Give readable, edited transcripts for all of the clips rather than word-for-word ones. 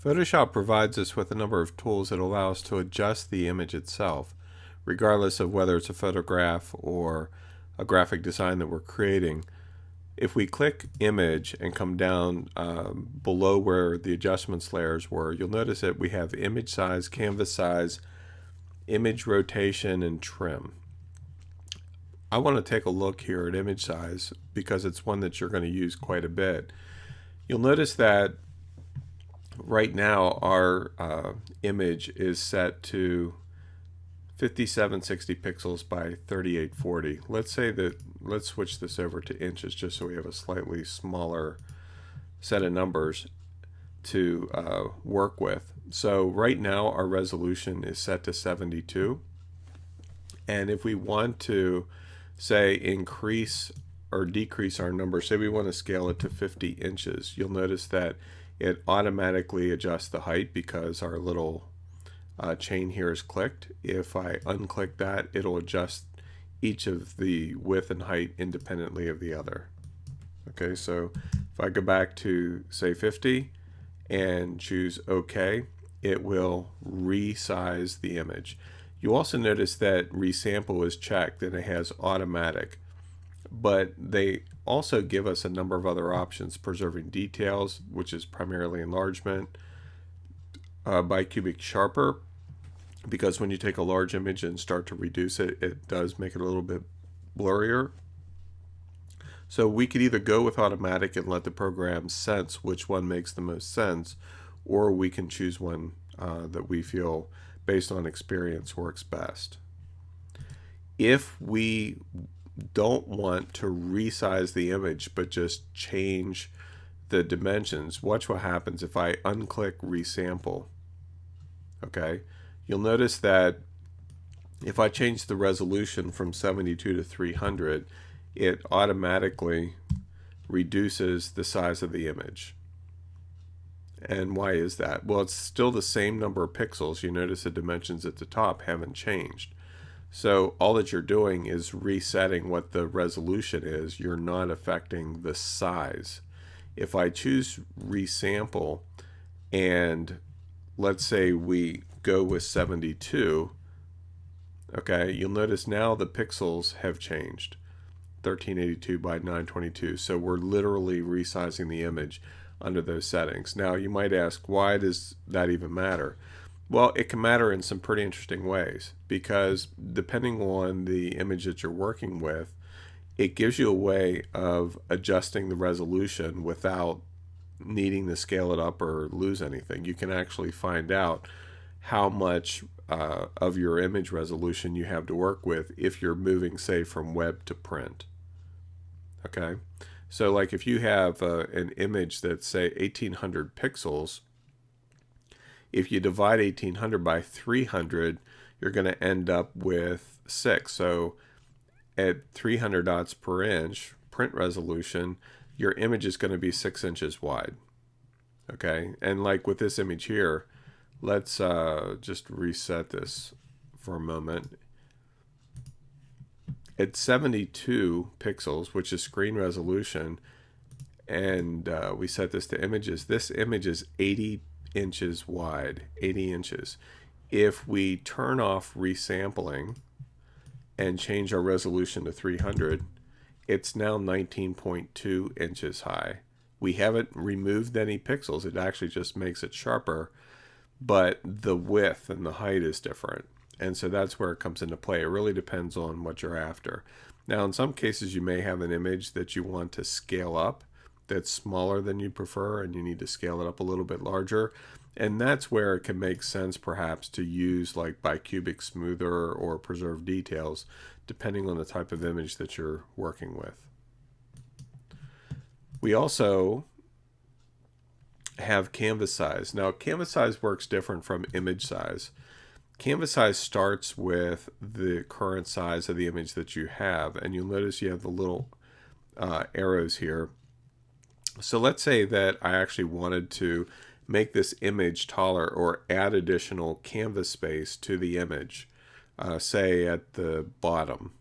Photoshop provides us with a number of tools that allow us to adjust the image itself, regardless of whether it's a photograph or a graphic design that we're creating. If we click Image and come down below where the adjustments layers were, you'll notice that we have image size, canvas size, image rotation, and trim. I want to take a look here at image size because it's one that you're going to use quite a bit. You'll notice that right now our image is set to 5760 pixels by 3840. Let's switch this over to inches just so we have a slightly smaller set of numbers to work with. So right now our resolution is set to 72, and if we want to say increase or decrease our number, say we want to scale it to 50 inches, you'll notice that it automatically adjusts the height because our little chain here is clicked. If I unclick that, it'll adjust each of the width and height independently of the other. Okay, so if I go back to say 50 and choose OK, it will resize the image. You also notice that resample is checked and it has automatic, but they also give us a number of other options: preserving details, which is primarily enlargement, bicubic sharper, because when you take a large image and start to reduce it, it does make it a little bit blurrier. So we could either go with automatic and let the program sense which one makes the most sense, or we can choose one that we feel based on experience works best. If we don't want to resize the image but just change the dimensions, watch what happens if I unclick resample. Okay, you'll notice that if I change the resolution from 72 to 300, it automatically reduces the size of the image. And why is that? Well, it's still the same number of pixels. You notice the dimensions at the top haven't changed. So all that you're doing is resetting what the resolution is. You're not affecting the size. If I choose resample and let's say we go with 72, okay, you'll notice now the pixels have changed, 1382 by 922. So we're literally resizing the image under those settings. Now you might ask, why does that even matter? Well, it can matter in some pretty interesting ways, because depending on the image that you're working with, it gives you a way of adjusting the resolution without needing to scale it up or lose anything. You can actually find out how much of your image resolution you have to work with if you're moving, say, from web to print. Okay, so like if you have an image that's say 1800 pixels, if you divide 1800 by 300, you're going to end up with 6. So at 300 dots per inch print resolution, your image is going to be 6 inches wide. Okay, and like with this image here, let's just reset this for a moment. At 72 pixels, which is screen resolution, and we set this to images, this image is 80 inches wide, 80 inches. If we turn off resampling and change our resolution to 300, it's now 19.2 inches high. We haven't removed any pixels. It actually just makes it sharper, but the width and the height is different. And so that's where it comes into play. It really depends on what you're after. Now, in some cases, you may have an image that you want to scale up that's smaller than you prefer, and you need to scale it up a little bit larger. And that's where it can make sense perhaps to use like bicubic smoother or preserve details, depending on the type of image that you're working with. We also have canvas size. Now, canvas size works different from image size. Canvas size starts with the current size of the image that you have, and you'll notice you have the little arrows here. So let's say that I actually wanted to make this image taller or add additional canvas space to the image, say at the bottom.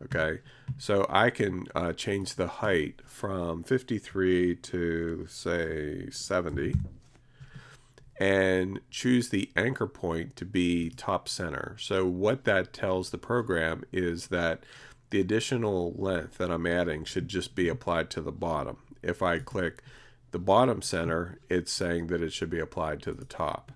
Okay, so I can change the height from 53 to say 70. and choose the anchor point to be top center. So what that tells the program is that the additional length that I'm adding should just be applied to the bottom. If I click the bottom center, it's saying that it should be applied to the top.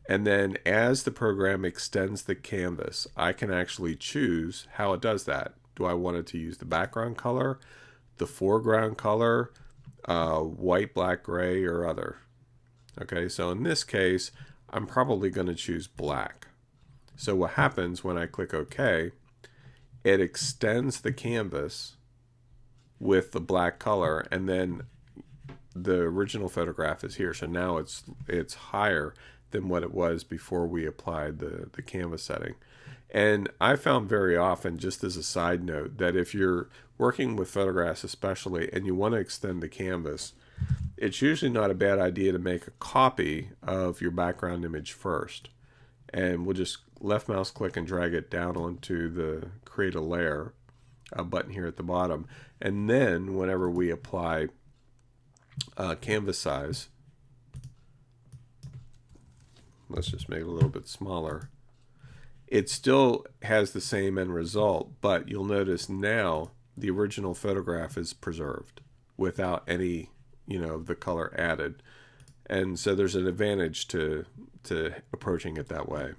And then as the program extends the canvas, I can actually choose how it does that. Do I want it to use the background color, the foreground color, white, black, gray, or other? Okay, so in this case, I'm probably going to choose black. So what happens when I click OK, it extends the canvas with the black color, and then the original photograph is here. So now it's higher than what it was before we applied the canvas setting. And I found very often, just as a side note, that if you're working with photographs especially and you want to extend the canvas, it's usually not a bad idea to make a copy of your background image first. And we'll just left mouse click and drag it down onto the create a layer button here at the bottom. And then whenever we apply canvas size, let's just make it a little bit smaller, it still has the same end result, but you'll notice now the original photograph is preserved without any, the color added. And so there's an advantage to approaching it that way.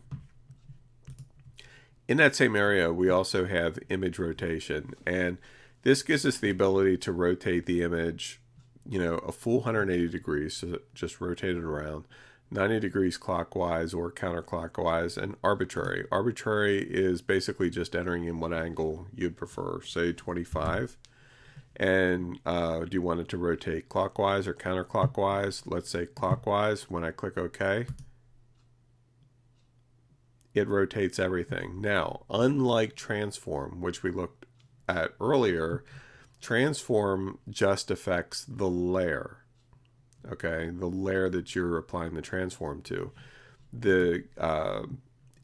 In that same area, we also have image rotation, and this gives us the ability to rotate the image, a full 180 degrees, so just rotate it around, 90 degrees clockwise or counterclockwise, and arbitrary. Arbitrary is basically just entering in what angle you'd prefer, say 25. And do you want it to rotate clockwise or counterclockwise? Let's say clockwise. When I click OK, it rotates everything. Now, unlike transform, which we looked at earlier, transform just affects the layer. Okay, the layer that you're applying the transform to. The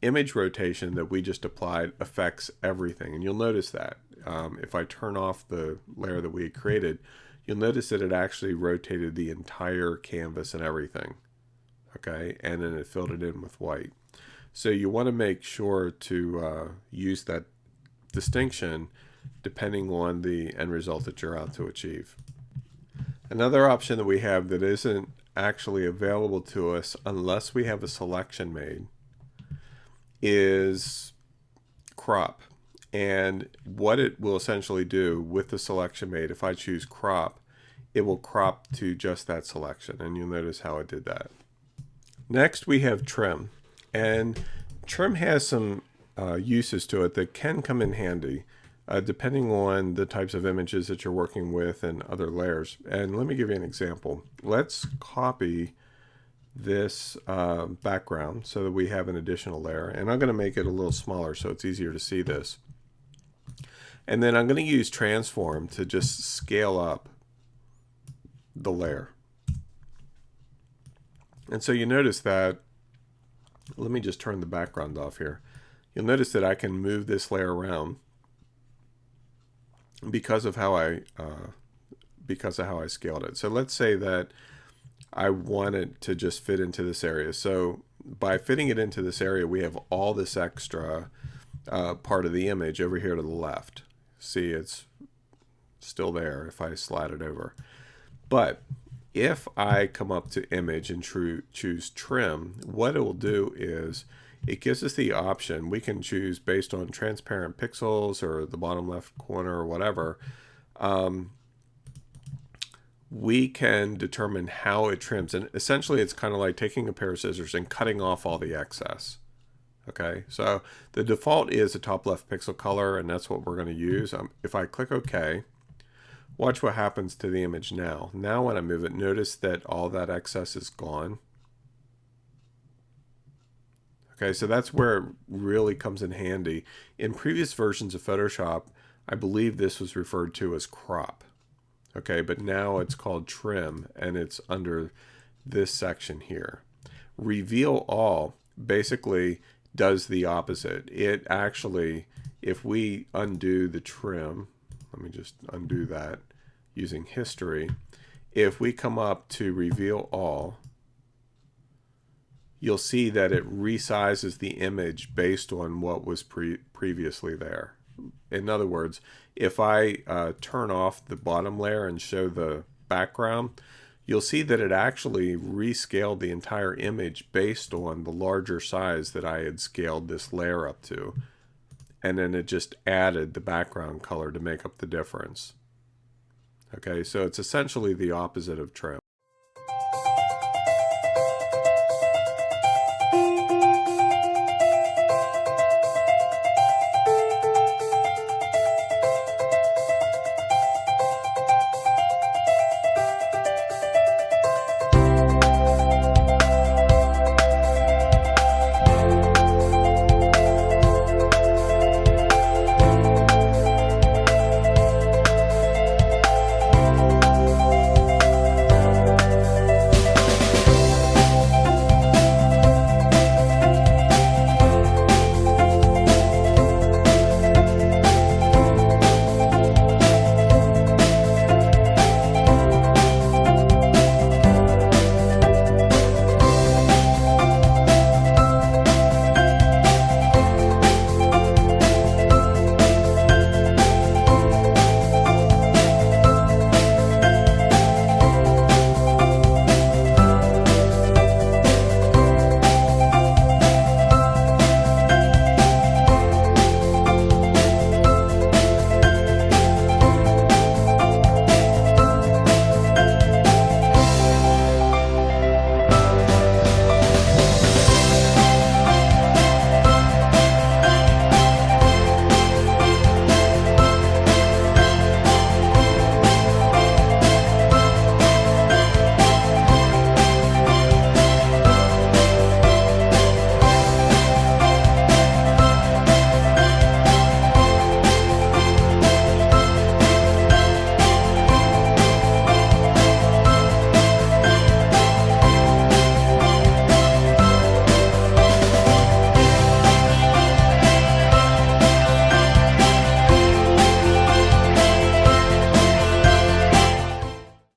image rotation that we just applied affects everything, and you'll notice that. If I turn off the layer that we had created, you'll notice that it actually rotated the entire canvas and everything. Okay, and then it filled it in with white. So you want to make sure to use that distinction depending on the end result that you're out to achieve. Another option that we have that isn't actually available to us unless we have a selection made is crop. And what it will essentially do with the selection made, if I choose crop, it will crop to just that selection, and you'll notice how it did that. Next we have trim, and trim has some uses to it that can come in handy depending on the types of images that you're working with and other layers. And let me give you an example. Let's copy this background so that we have an additional layer, and I'm going to make it a little smaller so it's easier to see this. And then I'm going to use transform to just scale up the layer. And so you notice that, let me just turn the background off here. You'll notice that I can move this layer around because of how I scaled it. So let's say that I want it to just fit into this area. So by fitting it into this area, we have all this extra part of the image over here to the left. See, it's still there if I slide it over. But if I come up to image and choose trim, what it will do is it gives us the option. We can choose based on transparent pixels or the bottom left corner or whatever. We can determine how it trims. And essentially, it's kind of like taking a pair of scissors and cutting off all the excess. Okay, so the default is a top left pixel color, and that's what we're going to use. If I click OK, watch what happens to the image now. Now when I move it, notice that all that excess is gone. Okay, so that's where it really comes in handy. In previous versions of Photoshop, I believe this was referred to as crop. Okay, but now it's called trim, and it's under this section here. Reveal all basically does the opposite. It actually, if we undo the trim, let me just undo that using history. If we come up to reveal all, you'll see that it resizes the image based on what was previously there. In other words, if I turn off the bottom layer and show the background, you'll see that it actually rescaled the entire image based on the larger size that I had scaled this layer up to. And then it just added the background color to make up the difference. Okay, so it's essentially the opposite of trim.